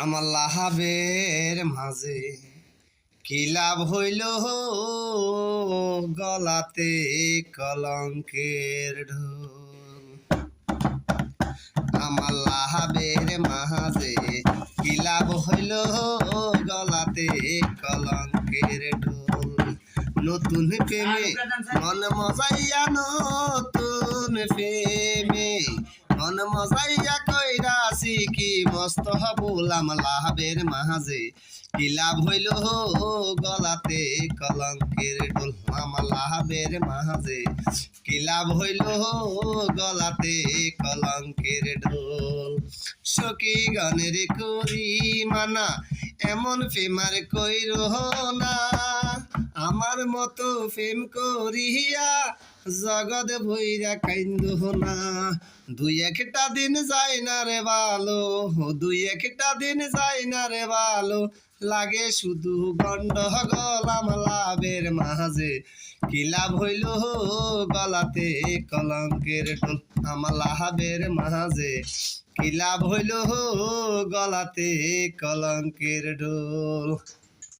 আমার লাহাবের মাঝে কি লাভ হইল, গলাতে কলঙ্কের ঢোল। আমার লাহাবের মাঝে কি লাভ হইল, গলাতে কলঙ্কের ঢোল। নতুন প্রেমে মন মজাইয়া, নতুন প্রেমে মন মজাইয়া কইরাছি কি মস্ত হবুলাম। লাহাবের মাঝে কি লাভ হইল, গলাতে কলঙ্কের ঢোল। আমার লাহাবের মাঝে কি লাভ হইল, গলাতে কলঙ্কের ঢোল। সখী গানের করি মানা, এমন প্রেমার কইর না। আমার মতো প্রেম করিয়া জগৎ ভইরা কাইন্দ না। দুই একটা দিন যায় না রে ভালো, দুই একটা দিন যায় না রে ভালো, লাগে শুধু গন্ডগোল। আমার লাভের মাঝে কি লাভ হইল, গলাতে কলঙ্কের ঢোল। আমার লাভের মাঝে কি লাভ হইল, গলাতে কলঙ্কের ঢোল।